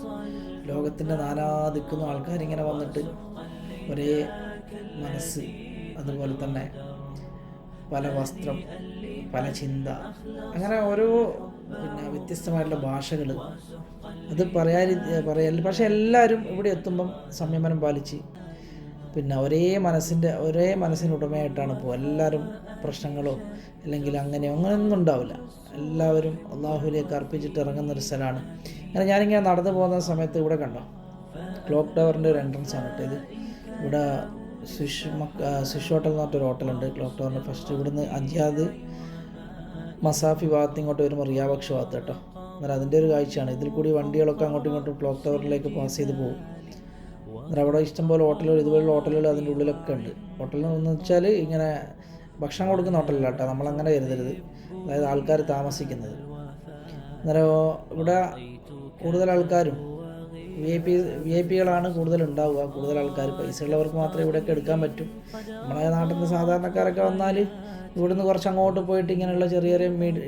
ലോകത്തിൻ്റെ ദിക്കുന്ന ആൾക്കാരിങ്ങനെ വന്നിട്ട് ഒരേ മനസ്സ്, അതുപോലെ തന്നെ പല വസ്ത്രം, പല ചിന്ത, അങ്ങനെ ഓരോ വ്യത്യസ്തമായിട്ടുള്ള ഭാഷകൾ, അത് പറയാൻ പക്ഷേ എല്ലാവരും ഇവിടെ എത്തുമ്പം സംയമനം പാലിച്ച് ഒരേ മനസ്സിന് ഉടമയായിട്ടാണ് പോകുക. എല്ലാവരും പ്രശ്നങ്ങളോ അല്ലെങ്കിൽ അങ്ങനെയൊന്നും ഉണ്ടാവില്ല. എല്ലാവരും അള്ളാഹുവിലേക്ക് അർപ്പിച്ചിട്ട് ഇറങ്ങുന്നൊരു സ്ഥലമാണ്. അങ്ങനെ ഞാനിങ്ങനെ നടന്നു പോകുന്ന സമയത്ത് ഇവിടെ കണ്ടോ, ക്ലോക്ക് ടവറിൻ്റെ ഒരു എൻട്രൻസ് ആണ് കേട്ടോ ഇത്. ഇവിടെ സ്വിഷ് ഹോട്ടൽ എന്ന് പറഞ്ഞൊരു ഹോട്ടലുണ്ട് ക്ലോക്ക് ടവറിൻ്റെ ഫസ്റ്റ്. ഇവിടുന്ന് അജിയാദ് മസാഫി ഭാഗത്ത് ഇങ്ങോട്ട് വരുമ്പോൾ റിയാബക്ഷ് ഭാഗത്ത് കേട്ടോ. എന്നാൽ അതിൻ്റെ ഒരു കാഴ്ചയാണ്. ഇതിൽ കൂടി വണ്ടികളൊക്കെ അങ്ങോട്ടും ഇങ്ങോട്ടും ക്ലോക്ക് ടവറിലേക്ക് പാസ് ചെയ്ത് പോകും. എന്നാൽ അവിടെ ഇഷ്ടംപോലെ ഹോട്ടലുകൾ, ഇതുപോലുള്ള ഹോട്ടലുകൾ അതിൻ്റെ ഉള്ളിലൊക്കെ ഉണ്ട്. ഹോട്ടൽ എന്ന് വെച്ചാൽ ഇങ്ങനെ ഭക്ഷണം കൊടുക്കുന്ന ഹോട്ടലല്ല കേട്ടോ, നമ്മളങ്ങനെ കരുതരുത്. അതായത് ആൾക്കാർ താമസിക്കുന്നത്. അന്നേരം ഇവിടെ കൂടുതൽ ആൾക്കാരും വി ഐ പികളാണ് കൂടുതൽ ഉണ്ടാവുക. കൂടുതൽ ആൾക്കാർ പൈസ ഉള്ളവർക്ക് മാത്രമേ ഇവിടെയൊക്കെ എടുക്കാൻ പറ്റൂ. നമ്മളെ നാട്ടിൽ നിന്ന് സാധാരണക്കാരൊക്കെ വന്നാൽ ഇവിടുന്ന് കുറച്ച് അങ്ങോട്ട് പോയിട്ട് ഇങ്ങനെയുള്ള ചെറിയ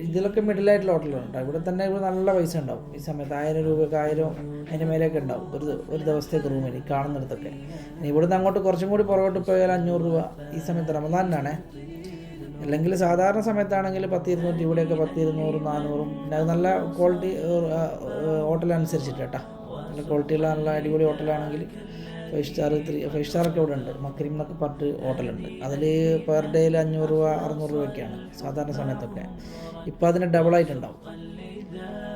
ഇതിലൊക്കെ മിഡിലായിട്ടുള്ള ഹോട്ടലുണ്ട്. ഇവിടെ തന്നെ ഇവിടെ നല്ല പൈസ ഉണ്ടാവും. ഈ സമയത്ത് 1000 രൂപയ്ക്ക് 1000 അതിന് മേലെയൊക്കെ ഉണ്ടാവും ഒരു ദിവസത്തേക്ക് റൂമിൽ കാണുന്നിടത്തൊക്കെ. ഇവിടുന്ന് അങ്ങോട്ട് കുറച്ചും കൂടി പുറകോട്ട് പോയാൽ 500 രൂപ ഈ സമയത്ത് റമദാനിനാണേ. അല്ലെങ്കിൽ സാധാരണ സമയത്താണെങ്കിൽ 10-200, ഇവിടെയൊക്കെ 10-200, 400. പിന്നെ അത് നല്ല ക്വാളിറ്റി ഹോട്ടലനുസരിച്ചിട്ട് കേട്ടോ. നല്ല ക്വാളിറ്റിയുള്ള നല്ല അടിപൊളി ഹോട്ടലാണെങ്കിൽ 5 സ്റ്റാർ 5 സ്റ്റാറൊക്കെ ഇവിടെ ഉണ്ട്. മക്രീം എന്നൊക്കെ പറഞ്ഞിട്ട് ഹോട്ടലുണ്ട്. അതിൽ പെർ ഡേയിൽ 500 രൂപ 600 രൂപയൊക്കെയാണ് സാധാരണ സമയത്തൊക്കെ. ഇപ്പോൾ അതിന് ഡബിളായിട്ടുണ്ടാവും.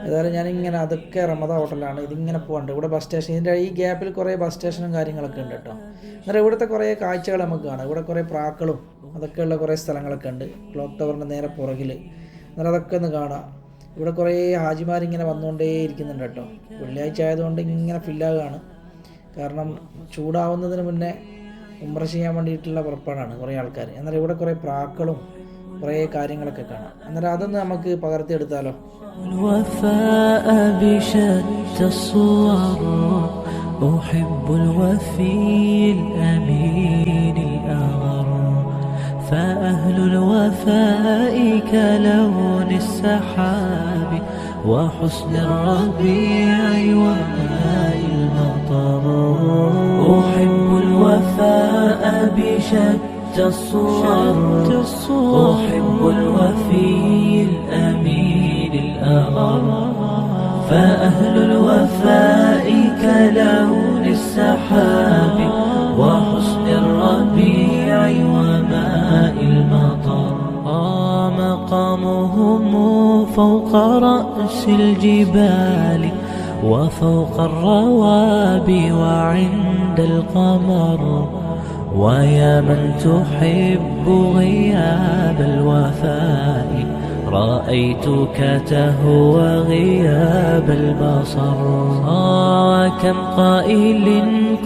ഏതായാലും ഞാനിങ്ങനെ അതൊക്കെ റമദാൻ ഹോട്ടലാണ്. ഇതിങ്ങനെ പോകണ്ട്. ഇവിടെ ബസ് സ്റ്റേഷൻ, ഇതിൻ്റെ ഈ ഗ്യാപ്പിൽ കുറേ ബസ് സ്റ്റേഷനും കാര്യങ്ങളൊക്കെ ഉണ്ട് കേട്ടോ. അന്നേരം ഇവിടുത്തെ കുറേ കാഴ്ചകൾ നമുക്ക് കാണാം. ഇവിടെ കുറേ പ്രാക്കളും അതൊക്കെയുള്ള കുറേ സ്ഥലങ്ങളൊക്കെ ഉണ്ട് ക്ലോക്ക് ടവറിൻ്റെ നേരെ പുറകിൽ. അന്നേരം അതൊക്കെ ഒന്ന് കാണാം. ഇവിടെ കുറേ ഹാജിമാരിങ്ങനെ വന്നുകൊണ്ടേ ഇരിക്കുന്നുണ്ട് കേട്ടോ. വെള്ളിയാഴ്ച ആയതുകൊണ്ട് ഇങ്ങനെ ഫില്ലാകുകയാണ്. കാരണം ചൂടാവുന്നതിന് മുന്നേ ഉംറ ചെയ്യാൻ വേണ്ടിയിട്ടുള്ള പുറപ്പാടാണ് കുറേ ആൾക്കാർ. എന്നാൽ ഇവിടെ കുറേ പ്രാക്കളും കുറേ കാര്യങ്ങളൊക്കെ കാണാം. അന്നേരം അതൊന്ന് നമുക്ക് പകർത്തിയെടുത്താലോ. الوفاء بشتى الصور أحب الوفي الأمين الأغر فأهل الوفاء كلون السحاب وحسن الربيع وماء المطر أحب الوفاء بشتى الصور أحب الوفي الأمين الأغر فأهل الوفاء كلون السحاب وحسن الربيع وماء المطر مقامهم رأس الجبال وفوق الروابي وعند القمر. ويا من تحب غياب الوفاء رأيتك تهوى غياب البصر. كم قائل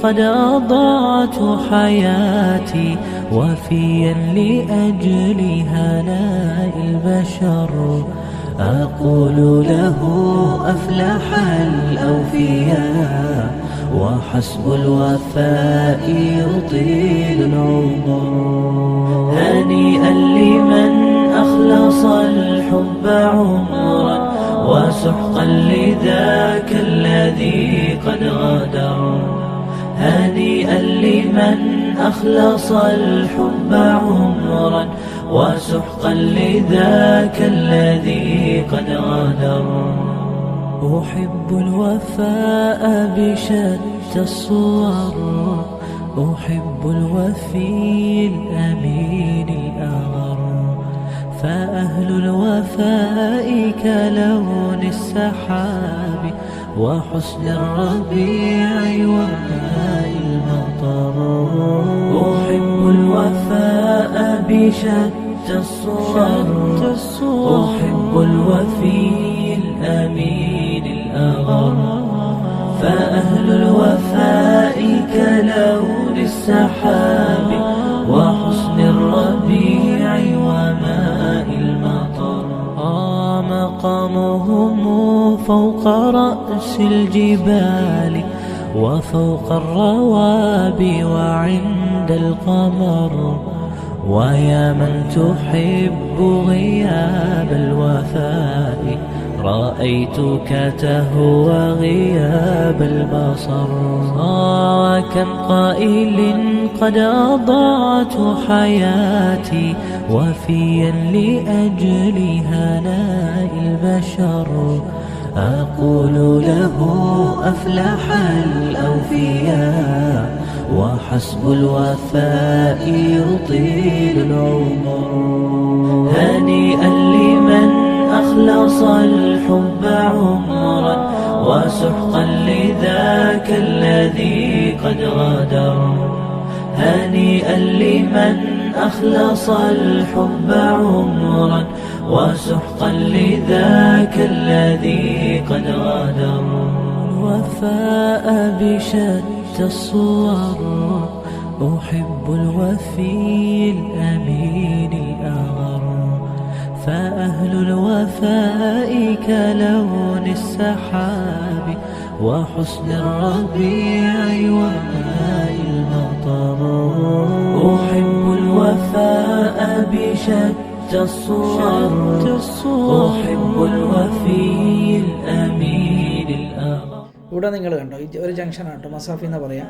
قد أضعت حياتي وفيا لأجل هناء البشر. أقول له أفلح الأوفياء وحسب الوفاء يطيل العمر. هنيئا لمن أخلص الحب عمرا وسحقا لذاك الذي قد غدر. هنيئا لمن أخلص الحب عمرا وسحقا لذاك الذي قد غدر. أحب الوفاء بشتى الصور أحب الوفي الأمين الأغر. فأهل الوفاء كلون السحاب وحسن الربيع وماء المطر. أحب الوفاء بشتى الصور أحب الوفي الأمين الأغر. فأهل الوفاء كلون السحاب وحسن الربيع وماء المطر. مقامهم فوق رأس الجبال وفوق الروابي وعند القمر. ويا من تحب غياب الوفاء رأيتك تهوى غياب البصر. كم قائل قد أضعت حياتي وفيا لأجل هناء البشر. أقول له أفلح الأوفياء وحسب الوفاء يطيل العمر. هنيئا لمن أخلص الحب عمرا وسحقا لذاك الذي قد غدر. هنيئا لمن أخلص الحب عمرا وسحقا لذاك الذي قد غدر. الوفاء بشتى الصور أحب الوفي الأمين الأغر. فأهل الوفاء كلون السحاب وحسن الربيع وماء المطر. أحب الوفاء بشتى الصور أحب الوفي الأمين الأغر. ഇവിടെ നിങ്ങൾ കണ്ടോ, ഒരു ജംഗ്ഷനാണ് കേട്ടോ, മസാഫി എന്ന് പറയാം.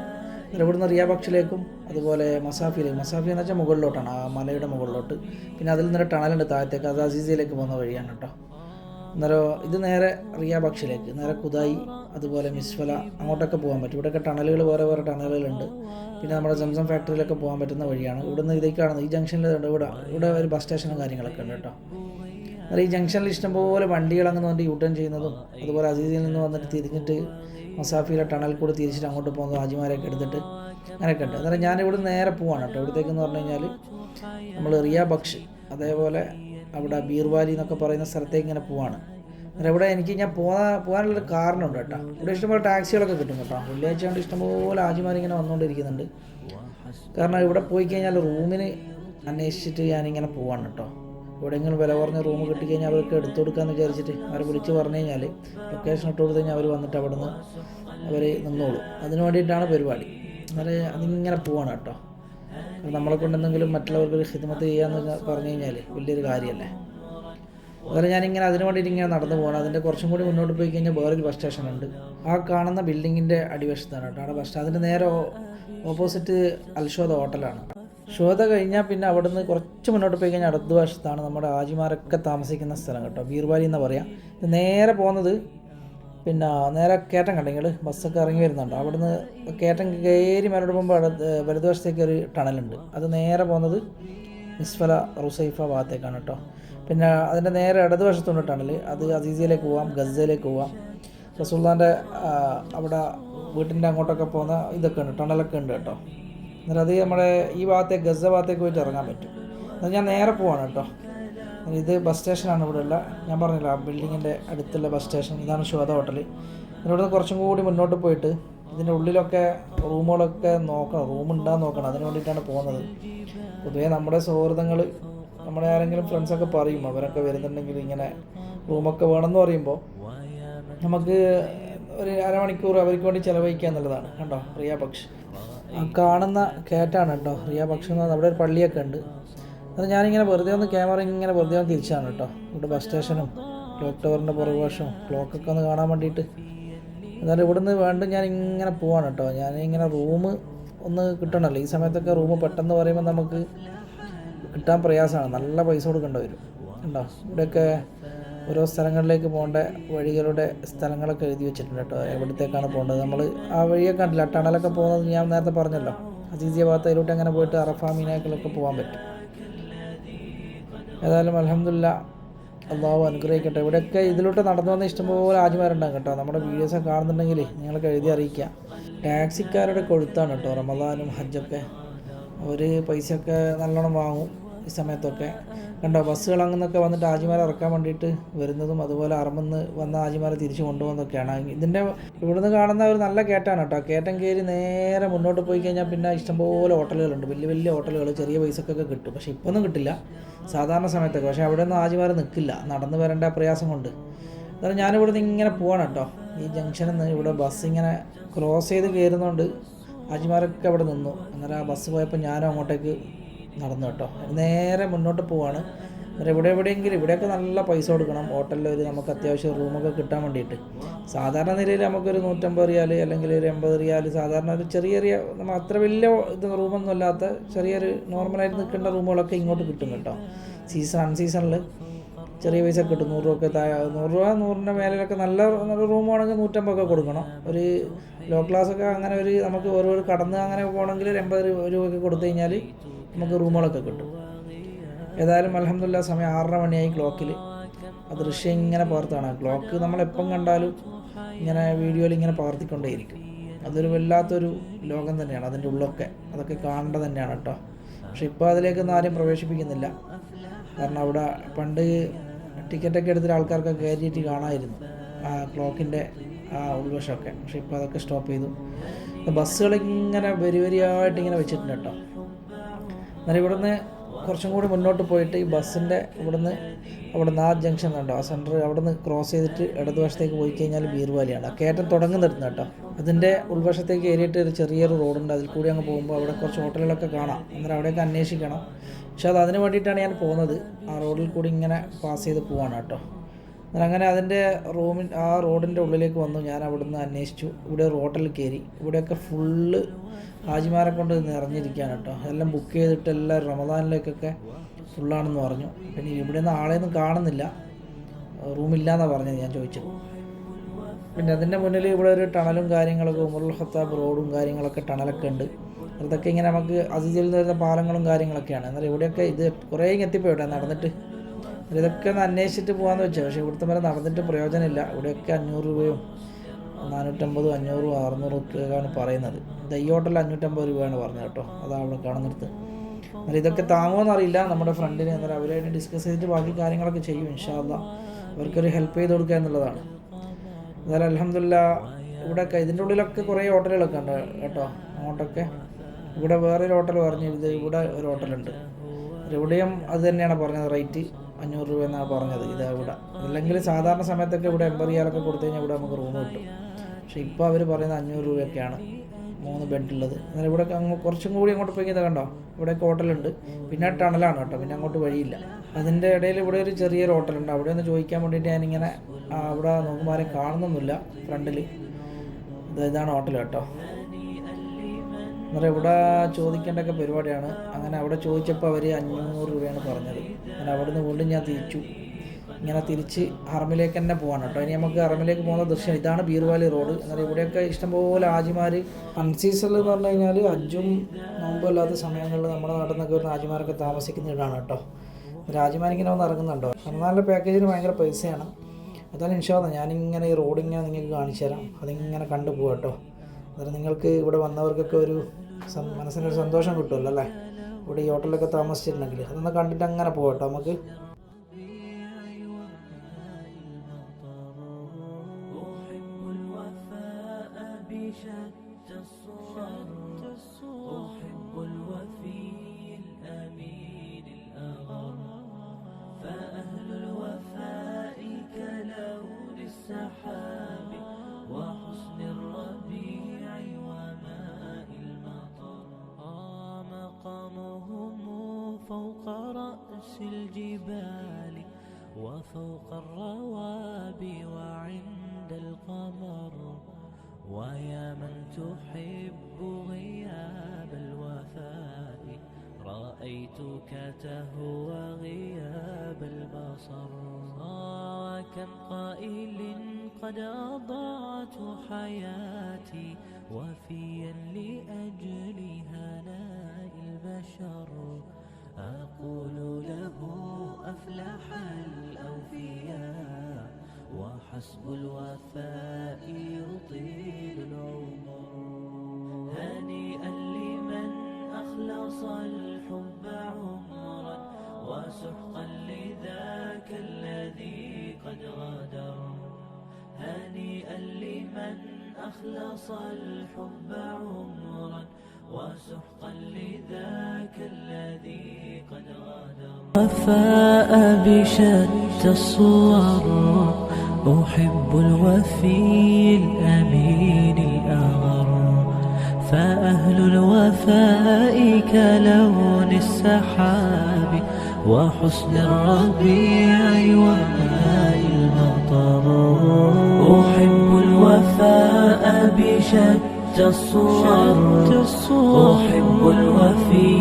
ഇവിടുന്ന് റിയാബക്ഷിലേക്കും അതുപോലെ മസാഫിയിലേക്ക്, മസാഫി എന്ന് വെച്ചാൽ മുകളിലോട്ടാണ്, ആ മലയുടെ മുകളിലോട്ട്. പിന്നെ അതിൽ നിന്നൊരു ടണലുണ്ട് താഴത്തേക്ക്, അത് അസീസിയിലേക്ക് പോകുന്ന വഴിയാണ് കേട്ടോ. അന്നേരം ഇത് നേരെ റിയാബക്ഷിലേക്ക്, നേരെ കുദായി അതുപോലെ മിസ്ഫല അങ്ങോട്ടൊക്കെ പോകാൻ പറ്റും. ഇവിടെയൊക്കെ ടണലുകൾ, വേറെ വേറെ ടണലുകളുണ്ട്. പിന്നെ നമ്മുടെ സംസം ഫാക്ടറിയിലൊക്കെ പോകാൻ പറ്റുന്ന വഴിയാണ്. ഇവിടുന്ന് ഇതേക്ക് കാണുന്നത് ഈ ജംഗ്ഷനിൽ ഇവിടെ ഒരു ബസ് സ്റ്റേഷനും കാര്യങ്ങളൊക്കെ ഉണ്ട് കേട്ടോ. എന്നാൽ ഈ ജംഗ്ഷനിൽ ഇഷ്ടംപോലെ വണ്ടികൾ അങ്ങനെ വന്നിട്ട് യൂട്ടേൺ ചെയ്യുന്നതും, അതുപോലെ അസീസിൽ നിന്ന് വന്നിട്ട് തിരിഞ്ഞിട്ട് മസാഫിയിലെ ടണൽ കൂടി തിരിച്ചിട്ട് അങ്ങോട്ട് പോകുന്നത്, ഹാജിമാരെയൊക്കെ എടുത്തിട്ട് അങ്ങനെയൊക്കെ ഉണ്ട്. അന്നേരം ഞാനിവിടെ നേരെ പോവാണ് കേട്ടോ. ഇവിടത്തേക്കെന്ന് പറഞ്ഞു കഴിഞ്ഞാൽ നമ്മൾ റിയാബക്ഷ്, അതേപോലെ അവിടെ ബീർവാലി എന്നൊക്കെ പറയുന്ന സ്ഥലത്തേക്ക് ഇങ്ങനെ പോവാണ്. അന്നേരം ഇവിടെ ഞാൻ പോകാനുള്ളൊരു കാരണമുണ്ട് കേട്ടോ. ഇവിടെ ഇഷ്ടംപോലെ ടാക്സികളൊക്കെ കിട്ടും കേട്ടോ. വെള്ളിയാഴ്ച കൊണ്ട് ഇഷ്ടംപോലെ ഹാജിമാരിങ്ങനെ വന്നുകൊണ്ടിരിക്കുന്നുണ്ട്. കാരണം ഇവിടെ പോയി കഴിഞ്ഞാൽ റൂമിന് അന്വേഷിച്ചിട്ട് ഞാനിങ്ങനെ പോവാണ് കേട്ടോ. എവിടെയെങ്കിലും വില കുറഞ്ഞ റൂം കിട്ടിക്കഴിഞ്ഞാൽ അവർക്ക് എടുത്തു കൊടുക്കാമെന്ന് വിചാരിച്ചിട്ട് അവരെ വിളിച്ച് പറഞ്ഞു കഴിഞ്ഞാൽ ലൊക്കേഷൻ ഇട്ട് കൊടുത്തു കഴിഞ്ഞാൽ അവർ വന്നിട്ട് അവിടെ നിന്ന് അവർ നിന്നോളും. അതിന് വേണ്ടിയിട്ടാണ് പരിപാടി. അന്നേരം അതിങ്ങനെ പോവാണ് കേട്ടോ. നമ്മളെ കൊണ്ടെന്തെങ്കിലും മറ്റുള്ളവർക്കൊരു ഖിദ്മത്ത് ചെയ്യാമെന്ന് പറഞ്ഞു കഴിഞ്ഞാൽ വലിയൊരു കാര്യമല്ലേ. അതുപോലെ ഞാനിങ്ങനെ അതിന് വേണ്ടിയിട്ട് ഇങ്ങനെ നടന്നു പോകണം. അതിൻ്റെ കുറച്ചും കൂടി മുന്നോട്ട് പോയി കഴിഞ്ഞാൽ വേറൊരു ബസ് സ്റ്റേഷൻ ഉണ്ട്. ആ കാണുന്ന ബിൽഡിങ്ങിൻ്റെ അടിവശത്താണ് കേട്ടോ അവിടെ ബസ് സ്റ്റാൻഡ്. അതിൻ്റെ നേരെ ഓപ്പോസിറ്റ് അൽഷോദ ഹോട്ടലാണ്. ഷോദ കഴിഞ്ഞാൽ പിന്നെ അവിടെ നിന്ന് കുറച്ച് മുന്നോട്ട് പോയി കഴിഞ്ഞാൽ അടുത്ത വശത്താണ് നമ്മുടെ ഹാജിമാരൊക്കെ താമസിക്കുന്ന സ്ഥലം കേട്ടോ. ബീർവാലി എന്ന് പറയാം. ഇത് നേരെ പോകുന്നത് പിന്നെ നേരെ കയറ്റം കണ്ടെങ്കിൽ ബസ്സൊക്കെ ഇറങ്ങി വരുന്നുണ്ട്. അവിടുന്ന് കയറ്റം കയറി മേലോട്ട് പോകുമ്പോൾ വലതുവശത്തേക്ക് ഒരു ടണലുണ്ട്. അത് നേരെ പോകുന്നത് മിസ്ഫല റുസൈഫ ഭാഗത്തേക്കാണ് കേട്ടോ. പിന്നെ അതിൻ്റെ നേരെ ഇടതുവശത്തുണ്ട് ടണൽ, അത് അസീസിയയിലേക്ക് പോവാം, ഗസയിലേക്ക് പോവാം. റസൂലുള്ളാഹിൻ്റെ അവിടെ വീട്ടിൻ്റെ അങ്ങോട്ടൊക്കെ പോകുന്ന ഇതൊക്കെ ഉണ്ട്, ടണലൊക്കെ ഉണ്ട് കേട്ടോ. എന്നിട്ട് അത് നമ്മുടെ ഈ ഭാഗത്തേക്ക് ഗസ ഭാഗത്തേക്ക് പോയിട്ട് ഇറങ്ങാൻ പറ്റും. എന്നാൽ ഞാൻ നേരെ പോവാണ് കേട്ടോ. ഇത് ബസ് സ്റ്റേഷനാണ് ഇവിടെ ഉള്ള, ഞാൻ പറഞ്ഞില്ല ആ ബിൽഡിങ്ങിൻ്റെ അടുത്തുള്ള ബസ് സ്റ്റേഷൻ. ഇതാണ് ശുഹദ ഹോട്ടൽ. ഇവിടെ നിന്ന് കുറച്ചും കൂടി മുന്നോട്ട് പോയിട്ട് ഇതിൻ്റെ ഉള്ളിലൊക്കെ റൂമുകളൊക്കെ നോക്കണം, റൂമുണ്ടാകാൻ നോക്കണം. അതിന് വേണ്ടിയിട്ടാണ് പോകുന്നത്. പൊതുവേ നമ്മുടെ സൗഹൃദങ്ങൾ, നമ്മുടെ ആരെങ്കിലും ഫ്രണ്ട്സൊക്കെ പറയും, അവരൊക്കെ വരുന്നുണ്ടെങ്കിൽ ഇങ്ങനെ റൂമൊക്കെ വേണമെന്ന് പറയുമ്പോൾ നമുക്ക് ഒരു അരമണിക്കൂർ അവർക്ക് വേണ്ടി ചിലവഴിക്കുക എന്നുള്ളതാണ്. കണ്ടോ റിയ പക്ഷ്, കാണുന്ന കേറ്റാണ് കേട്ടോ റിയ പക്ഷ് എന്ന് പറഞ്ഞാൽ. അവിടെ ഒരു പള്ളിയൊക്കെ ഉണ്ട്. അത് ഞാനിങ്ങനെ വെറുതെ ഒന്ന് ക്യാമറ ഇങ്ങനെ വെറുതെ ഒന്ന് തിരിച്ചാണ് കേട്ടോ. ഇവിടെ ബസ് സ്റ്റേഷനും ക്ലോക്ക് ടവറിൻ്റെ പുറകുവശവും ക്ലോക്കൊക്കെ ഒന്ന് കാണാൻ വേണ്ടിയിട്ട്. എന്നാലും ഇവിടുന്ന് വീണ്ടും ഞാൻ ഇങ്ങനെ പോവാണ് കേട്ടോ. ഞാനിങ്ങനെ റൂം ഒന്ന് കിട്ടണമല്ലോ ഈ സമയത്തൊക്കെ. റൂം പെട്ടെന്ന് പറയുമ്പോൾ നമുക്ക് കിട്ടാൻ പ്രയാസമാണ്, നല്ല പൈസ കൊടുക്കേണ്ടി വരും. ഉണ്ടോ ഇവിടെയൊക്കെ ഓരോ സ്ഥലങ്ങളിലേക്ക് പോകേണ്ട വഴികളുടെ സ്ഥലങ്ങളൊക്കെ എഴുതി വെച്ചിട്ടുണ്ട് കേട്ടോ, എവിടത്തേക്കാണ് പോകേണ്ടത്. നമ്മൾ ആ വഴിയൊക്കെ കണ്ടില്ല, ടണലൊക്കെ പോകുന്നത് ഞാൻ നേരത്തെ പറഞ്ഞല്ലോ. അസീസിയ ഭാഗത്ത് അതിലോട്ട് അങ്ങനെ പോയിട്ട് അറഫ മീനാക്കിലൊക്കെ പോകാൻ പറ്റും. ഏതായാലും അൽഹംദുലില്ലാ, അള്ളാഹു അനുഗ്രഹിക്കട്ടെ. ഇവിടെയൊക്കെ ഇതിലോട്ട് നടന്നു വന്ന ഇഷ്ടംപോലെ ഹാജിമാരുണ്ടാകും കേട്ടോ. നമ്മുടെ വീഡിയോസൊക്കെ കാണുന്നുണ്ടെങ്കിൽ നിങ്ങൾക്ക് എഴുതി അറിയിക്കുക. ടാക്സിക്കാരുടെ കൊഴുത്താണ് കേട്ടോ റമദാനും ഹജ്ജൊക്കെ. അവർ പൈസയൊക്കെ നല്ലോണം വാങ്ങും ഈ സമയത്തൊക്കെ. കണ്ടോ ബസ്സുകൾ അങ്ങനെയൊക്കെ വന്നിട്ട് ഹാജിമാരെ ഇറക്കാൻ വേണ്ടിയിട്ട് വരുന്നതും അതുപോലെ അറമെന്ന് വന്ന ഹാജിമാരെ തിരിച്ചു കൊണ്ടുപോകുന്നതൊക്കെയാണ്. ഇതിൻ്റെ ഇവിടുന്ന് കാണുന്ന ഒരു നല്ല കയറ്റാണ് കേട്ടോ. കയറ്റം കയറി നേരെ മുന്നോട്ട് പോയി കഴിഞ്ഞാൽ പിന്നെ ഇഷ്ടംപോലെ ഹോട്ടലുകളുണ്ട്, വലിയ വലിയ ഹോട്ടലുകൾ. ചെറിയ പൈസക്കൊക്കെ കിട്ടും, പക്ഷേ ഇപ്പോൾ ഒന്നും കിട്ടില്ല സാധാരണ സമയത്തൊക്കെ. പക്ഷേ അവിടെ ഒന്നും ഹാജിമാർ നിൽക്കില്ല, നടന്ന് വരേണ്ട പ്രയാസം കൊണ്ട്. എന്നാലും ഞാനിവിടുന്ന് ഇങ്ങനെ പോവാണ് കേട്ടോ. ഈ ജംഗ്ഷനിൽ നിന്ന് ഇവിടെ ബസ് ഇങ്ങനെ ക്രോസ് ചെയ്ത് കയറുന്നതുകൊണ്ട് ഹാജിമാരൊക്കെ അവിടെ നിന്നു. അന്നേരം ആ ബസ് പോയപ്പോൾ ഞാനും അങ്ങോട്ടേക്ക് നടന്നു കേട്ടോ. നേരെ മുന്നോട്ട് പോവാണ്. അന്നേരം എവിടെയെങ്കിലും ഇവിടെയൊക്കെ നല്ല പൈസ കൊടുക്കണം ഹോട്ടലിൽ ഒരു നമുക്ക് അത്യാവശ്യം റൂമൊക്കെ കിട്ടാൻ വേണ്ടിയിട്ട്. സാധാരണ നിലയിൽ നമുക്കൊരു 150 റിയാൽ അല്ലെങ്കിൽ ഒരു 80 റിയാൽ, സാധാരണ ഒരു ചെറിയ ചെറിയ നമ്മൾ അത്ര വലിയ ഇത് റൂമൊന്നും അല്ലാത്ത ചെറിയൊരു നോർമലായിട്ട് നിൽക്കേണ്ട റൂമുകളൊക്കെ ഇങ്ങോട്ട് കിട്ടും കേട്ടോ. അൺസീസണിൽ ചെറിയ പൈസ കിട്ടും. 100 രൂപ, 100 രൂപ 100ൻ്റെ മേലിലൊക്കെ നല്ല റൂമാണെങ്കിൽ 150 ഒക്കെ കൊടുക്കണം. ഒരു ലോ ക്ലാസ്സൊക്കെ അങ്ങനെ ഒരു നമുക്ക് ഓരോ കടന്ന് അങ്ങനെ പോകണമെങ്കിൽ ഒരു 80 രൂപയൊക്കെ കൊടുത്തു കഴിഞ്ഞാൽ നമുക്ക് റൂമുകളൊക്കെ കിട്ടും. ഏതായാലും അൽഹംദുലില്ലാ സമയം 6:30 മണിയായി ക്ലോക്കിൽ. ആ ദൃശ്യം ഇങ്ങനെ പകർത്താണ്. ക്ലോക്ക് നമ്മളെപ്പം കണ്ടാലും ഇങ്ങനെ വീഡിയോയിൽ ഇങ്ങനെ പകർത്തിക്കൊണ്ടേയിരിക്കും. അതൊരു വല്ലാത്തൊരു ലോകം തന്നെയാണ് അതിൻ്റെ ഉള്ളൊക്കെ. അതൊക്കെ കാണേണ്ടത് തന്നെയാണ് കേട്ടോ. പക്ഷെ ഇപ്പോൾ അതിലേക്കൊന്നും ആരും പ്രവേശിപ്പിക്കുന്നില്ല. കാരണം അവിടെ പണ്ട് ടിക്കറ്റൊക്കെ എടുത്തിട്ട് ആൾക്കാർക്കൊക്കെ കയറ്റിയിട്ട് കാണാമായിരുന്നു ആ ക്ലോക്കിൻ്റെ ആ ഉൾവശമൊക്കെ. പക്ഷെ ഇപ്പോൾ അതൊക്കെ സ്റ്റോപ്പ് ചെയ്തു. ബസ്സുകളിങ്ങനെ വരിയായിട്ട് ഇങ്ങനെ വെച്ചിട്ടുണ്ട് കേട്ടോ. അന്നേരം ഇവിടുന്ന് കുറച്ചും കൂടി മുന്നോട്ട് പോയിട്ട് ഈ ബസ്സിൻ്റെ ഇവിടുന്ന് ആ ജംഗ്ഷൻ കണ്ടോ, ആ സെൻറ്റർ അവിടുന്ന് ക്രോസ് ചെയ്തിട്ട് ഇടതുവശത്തേക്ക് പോയി കഴിഞ്ഞാൽ ബീർവാലിയാണ് ആ കയറ്റം തുടങ്ങുന്നിടത്ത് കേട്ടോ. അതിൻ്റെ ഉൾവശത്തേക്ക് കയറിയിട്ട് ഒരു ചെറിയൊരു റോഡുണ്ട്, അതിൽ കൂടി അങ്ങ് പോകുമ്പോൾ അവിടെ കുറച്ച് ഹോട്ടലുകളൊക്കെ കാണാം. അന്നേരം അവിടെയൊക്കെ അന്വേഷിക്കണം. പക്ഷെ അതിന് വേണ്ടിയിട്ടാണ് ഞാൻ പോകുന്നത്. ആ റോഡിൽ കൂടി ഇങ്ങനെ പാസ് ചെയ്ത് പോവാണ് കേട്ടോ. അങ്ങനെ അതിൻ്റെ ആ റോഡിൻ്റെ ഉള്ളിലേക്ക് വന്നു. ഞാൻ അവിടുന്ന് അന്വേഷിച്ചു. ഇവിടെ ഒരു ഹോട്ടലിൽ കയറി. ഇവിടെയൊക്കെ ഫുള്ള് ഹാജിമാരെ കൊണ്ട് നിറഞ്ഞിരിക്കുകയാണ് കേട്ടോ. എല്ലാം ബുക്ക് ചെയ്തിട്ട് എല്ലാം റമദാനിലേക്കൊക്കെ ഫുള്ളാണെന്ന് പറഞ്ഞു. പിന്നെ ഇവിടെ നിന്ന് ആളെയൊന്നും കാണുന്നില്ല, റൂമില്ലാന്നാണ് പറഞ്ഞത് ഞാൻ ചോദിച്ചത്. പിന്നെ അതിൻ്റെ മുന്നിൽ ഇവിടെ ഒരു ടണലും കാര്യങ്ങളൊക്കെ, ഉമറുൽ ഖത്താബ് റോഡും കാര്യങ്ങളൊക്കെ ടണലൊക്കെ ഉണ്ട്. അതൊക്കെ ഇങ്ങനെ നമുക്ക് അസീസിയിൽ നിന്ന് വരുന്ന പാലങ്ങളും കാര്യങ്ങളൊക്കെയാണ്. എന്നാൽ ഇവിടെയൊക്കെ ഇത് കുറേ എത്തിപ്പോയിട്ടെ നടന്നിട്ട്. ഇതൊക്കെ ഒന്ന് അന്വേഷിച്ചിട്ട് പോകാമെന്ന് വെച്ചാൽ, പക്ഷേ ഇവിടുത്തെ വരെ നടന്നിട്ട് പ്രയോജനമില്ല. ഇവിടെയൊക്കെ 500 രൂപയും 450, 500, 600 ഒക്കെയാണ് പറയുന്നത്. ഈ ഹോട്ടലിൽ 550 രൂപയാണ് പറഞ്ഞത് കേട്ടോ. അതാണ് അവിടെ കാണുന്നിടത്ത്. എന്നാൽ ഇതൊക്കെ താങ്ങുമെന്നറിയില്ല നമ്മുടെ ഫ്രണ്ടിന്. എന്നാൽ അവരായിട്ട് ഡിസ്കസ് ചെയ്തിട്ട് ബാക്കി കാര്യങ്ങളൊക്കെ ചെയ്യും ഇൻഷാ അല്ലാഹ്. അവർക്കൊരു ഹെൽപ്പ് ചെയ്ത് കൊടുക്കുക എന്നുള്ളതാണ്. എന്നാലും അൽഹംദുലില്ലാ ഇവിടെയൊക്കെ ഇതിൻ്റെ ഉള്ളിലൊക്കെ കുറേ ഹോട്ടലുകളൊക്കെ ഉണ്ട് കേട്ടോ. അങ്ങോട്ടൊക്കെ ഇവിടെ വേറൊരു ഹോട്ടൽ പറഞ്ഞിരുന്നത്, ഇവിടെ ഒരു ഹോട്ടലുണ്ട്. ഇവിടെയും അത് തന്നെയാണ് പറഞ്ഞത്, റേറ്റ് 500 രൂപ എന്നാണ് പറഞ്ഞത്. ഇത് ഇവിടെ അല്ലെങ്കിൽ സാധാരണ സമയത്തൊക്കെ ഇവിടെ 80 റിയാലൊക്കെ കൊടുത്തു കഴിഞ്ഞാൽ ഇവിടെ നമുക്ക് റൂം കിട്ടും. പക്ഷേ ഇപ്പോൾ അവർ പറയുന്നത് 500 രൂപയൊക്കെയാണ് 3 ബെഡുള്ളത്. എന്നാൽ ഇവിടെ കുറച്ചും കൂടി അങ്ങോട്ട് പോയി കഴിഞ്ഞാൽ കണ്ടോ ഇവിടെയൊക്കെ ഹോട്ടലുണ്ട്. പിന്നെ ടണലാണ് കേട്ടോ, പിന്നെ അങ്ങോട്ട് വഴിയില്ല. അതിൻ്റെ ഇടയിൽ ഇവിടെ ഒരു ചെറിയൊരു ഹോട്ടലുണ്ട്. അവിടെ ഒന്ന് ചോദിക്കാൻ വേണ്ടിയിട്ട് ഞാനിങ്ങനെ അവിടെ നോക്കുമ്പോൾ ആരും കാണുന്നൊന്നുമില്ല ഫ്രണ്ടിൽ. ഇതാണ് ഹോട്ടൽ കേട്ടോ. അന്നേരം ഇവിടെ ചോദിക്കേണ്ടൊക്കെ പരിപാടിയാണ്. അങ്ങനെ അവിടെ ചോദിച്ചപ്പോൾ അവർ 500 രൂപയാണ് പറഞ്ഞത്. അങ്ങനെ അവിടെ നിന്ന് വീണ്ടും ഞാൻ തിരിച്ചു. ഇങ്ങനെ തിരിച്ച് ഹറമിലേക്ക് തന്നെ പോകാൻ കേട്ടോ. ഇനി നമുക്ക് ഹറമിലേക്ക് പോകുന്ന ദൃശ്യം ഇതാണ്, ബീർവാലി റോഡ്. എന്നാൽ ഇവിടെയൊക്കെ ഇഷ്ടംപോലെ ഹാജിമാർ അൺസീസണിൽ എന്ന് പറഞ്ഞു കഴിഞ്ഞാൽ ഹജ്ജും നോമ്പല്ലാത്ത സമയങ്ങളിൽ നമ്മുടെ നാട്ടിൽ നിന്നൊക്കെ വരുന്ന ഹാജിമാരൊക്കെ താമസിക്കുന്ന ഇടാണ് കേട്ടോ. ഹാജിമാരിങ്ങനെ വന്ന് ഇറങ്ങുന്നുണ്ടോ. റമദാനിലെ പാക്കേജിന് ഭയങ്കര പൈസയാണ്. അതാണ് ഇൻഷാ അല്ലാഹ് ഞാനിങ്ങനെ ഈ റോഡിങ്ങനെ നിങ്ങൾക്ക് കാണിച്ചു തരാം, അതിങ്ങനെ കണ്ടു പോകാം കേട്ടോ. അന്നേരം നിങ്ങൾക്ക് ഇവിടെ വന്നവർക്കൊക്കെ ഒരു മനസ്സിനൊരു സന്തോഷം കിട്ടുമല്ലോ അല്ലേ, ഇവിടെ ഈ ഹോട്ടലിലൊക്കെ താമസിച്ചിട്ടുണ്ടെങ്കിൽ. അതൊന്ന് കണ്ടിട്ട് അങ്ങനെ പോകാം കേട്ടോ നമുക്ക്. فوق رأس الجبال وفوق الروابي وعند القمر ويا من تحب غياب الوفاء رأيتك تهوى غياب البصر كم قائل قد أضعت حياتي وفيا لأجل هناء البشر أقول له أفلح الأوفياء وحسب الوفاء يطيل العمر هنيئا لمن أخلص الحب عمرا وسحقا لذاك الذي قد غادر هنيئا لمن أخلص الحب عمرا وسحقا لذاك الذي قد غادر وفاء بشتى الصور أحب الوفي الأمين الأغر فأهل الوفاء كلون السحاب وحسن الربيع وماء المطر أحب الوفاء بشتى الصور أحب الوفي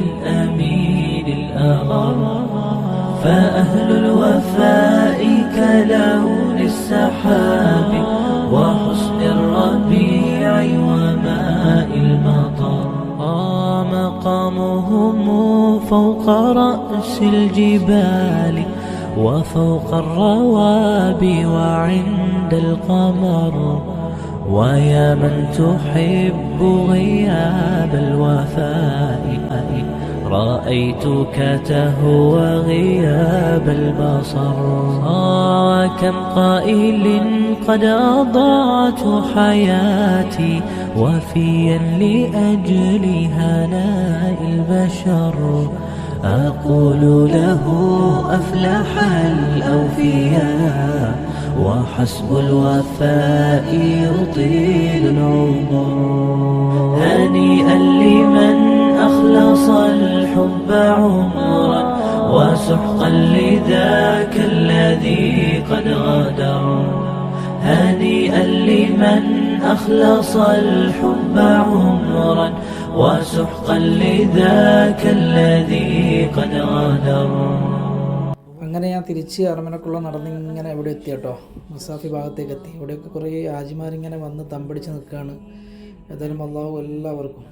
الأمين الأغر فأهل الوفاء كلون السحاب وحسن الربيع وماء المطر مقامهم فوق رأس الجبال وفوق الروابي وعند القمر ويا من تحب غياب الوفاء رأيتك تهوى غياب البصر كم قائل قد أضعت حياتي وفيا لأجل هناء البشر أقول له أفلح الأوفياء وحسب الوفاء يطيل العمر هنيئا لمن أخلص الحب عمرا وسحقا لذاك الذي قد غادر هنيئا لمن أخلص الحب عمرا وسحقا لذاك الذي قد غادر അങ്ങനെ ഞാൻ തിരിച്ച് അരമനക്കുള്ള നടന്നിങ്ങനെ ഇവിടെ എത്തി കേട്ടോ. മസാഫി ഭാഗത്തേക്ക് എത്തി. ഇവിടെയൊക്കെ കുറേ ഹാജിമാരിങ്ങനെ വന്ന് തമ്പടിച്ച് നിൽക്കുകയാണ്. ഏതായാലും അള്ളാഹു എല്ലാവർക്കും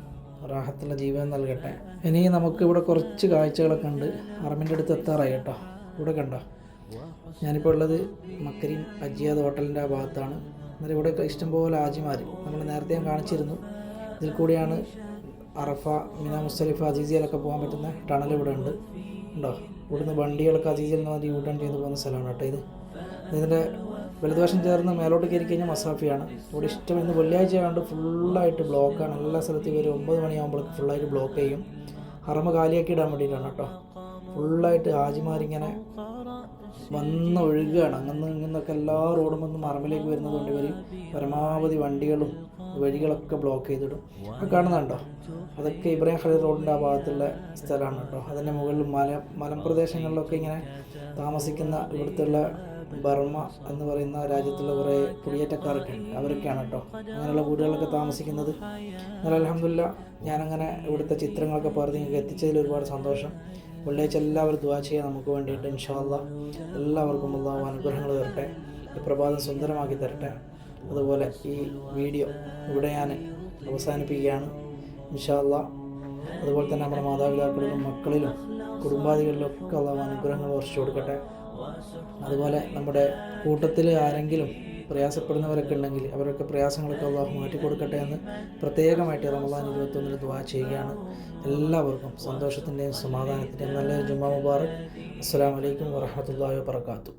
റാഹത്തുള്ള ജീവൻ നൽകട്ടെ. ഇനി നമുക്ക് ഇവിടെ കുറച്ച് കാഴ്ചകളൊക്കെ ഉണ്ട്. ഹറമിൻ്റെ അടുത്ത് എത്താറായി കേട്ടോ. ഇവിടെ കണ്ടോ, ഞാനിപ്പോൾ ഉള്ളത് മക്കരിൻ അജിയാദ് ഹോട്ടലിൻ്റെ ആ ഭാഗത്താണ്. എന്നാൽ ഇവിടെയൊക്കെ ഇഷ്ടംപോലെ ഹാജിമാർ നമ്മൾ നേരത്തെ ഞാൻ കാണിച്ചിരുന്നു. ഇതിൽ കൂടിയാണ് അറഫ, മിന, മുസ്തലിഫ, അസീസിയയിലൊക്കെ പോകാൻ പറ്റുന്ന ടണൽ ഇവിടെ ഉണ്ട്. ഉണ്ടോ, ഇവിടുന്ന് വണ്ടികളൊക്കെ അസീസിയിൽ നിന്ന് യൂ ടേൺ ചെയ്ത് പോകുന്ന സ്ഥലമാണ് കേട്ടോ ഇത്. ഇതിൻ്റെ വലതുവശം ചേർന്ന് മേലോട്ട് കയറി കഴിഞ്ഞാൽ മസാഫിയാണ്. ഇവിടെ ഇഷ്ടം ഇന്ന് വെള്ളിയാഴ്ച ആയതുകൊണ്ട് ഫുള്ളായിട്ട് ബ്ലോക്കാണ്. എല്ലാ സ്ഥലത്തും ഒരു 9 മണിയാകുമ്പോഴേക്ക് ഫുള്ളായിട്ട് ബ്ലോക്ക് ചെയ്യും. ഹറമ് കാലിയാക്കി ഇടാൻ വേണ്ടിയിട്ടാണ് കേട്ടോ. ഫുള്ളായിട്ട് ഹാജിമാരിങ്ങനെ വന്ന് ഒഴുകുകയാണ്. ഇങ്ങനൊക്കെ എല്ലാ റോഡും വന്ന് ഹറമിലേക്ക് വരുന്നതുകൊണ്ട് ഇവർ പരമാവധി വണ്ടികളും വഴികളൊക്കെ ബ്ലോക്ക് ചെയ്തിടും. അത് കാണുന്നുണ്ടോ, അതൊക്കെ ഇബ്രാഹിം ഖലീൽ റോഡിൻ്റെ ആ ഭാഗത്തുള്ള സ്ഥലമാണ് കേട്ടോ. അതിൻ്റെ മുകളിൽ മലമ്പ്രദേശങ്ങളിലൊക്കെ ഇങ്ങനെ താമസിക്കുന്ന ഇവിടുത്തുള്ള ബർമ്മ എന്ന് പറയുന്ന രാജ്യത്തുള്ള കുറേ കുടിയേറ്റക്കാരൊക്കെ ഉണ്ട്. അവരൊക്കെയാണ് കേട്ടോ അങ്ങനെയുള്ള വീടുകളിലൊക്കെ താമസിക്കുന്നത്. എന്നാൽ അൽഹംദുലില്ലാ ഞാനങ്ങനെ ഇവിടുത്തെ ചിത്രങ്ങളൊക്കെ പറഞ്ഞ് നിങ്ങൾക്ക് എത്തിച്ചതിൽ ഒരുപാട് സന്തോഷം. വെള്ളിയാഴ്ച എല്ലാവരും ദുആ ചെയ്യാൻ നമുക്ക് വേണ്ടിയിട്ട് ഇൻഷാ അല്ലാഹ്. എല്ലാവർക്കും അല്ലാഹു അനുഗ്രഹങ്ങൾ തരട്ടെ, ഈ പ്രഭാതം സുന്ദരമാക്കി തരട്ടെ. അതുപോലെ ഈ വീഡിയോ ഇവിടെ ഞാൻ അവസാനിപ്പിക്കുകയാണ് ഇൻഷാ അല്ലാഹ്. അതുപോലെ തന്നെ നമ്മുടെ മാതാപിതാക്കളിലും മക്കളിലും കുടുംബാദികളിലും ഒക്കെ അല്ലാഹു അനുഗ്രഹങ്ങൾ വർഷിച്ചു കൊടുക്കട്ടെ. അതുപോലെ നമ്മുടെ കൂട്ടത്തിൽ ആരെങ്കിലും പ്രയാസപ്പെടുന്നവരൊക്കെ ഉണ്ടെങ്കിൽ അവരൊക്കെ പ്രയാസങ്ങളൊക്കെ അല്ലാഹു മാറ്റിക്കൊടുക്കട്ടെ എന്ന് പ്രത്യേകമായിട്ട് റമദാൻ 21 ദുആ ചെയ്യുകയാണ്. എല്ലാവർക്കും സന്തോഷത്തിൻ്റെയും സമാധാനത്തിൻ്റെയും നല്ലൊരു ജുമാ മുബാറക്. അസ്സലാമു അലൈക്കും വറഹ്മത്തുള്ളാഹി വബറകാതുഹു.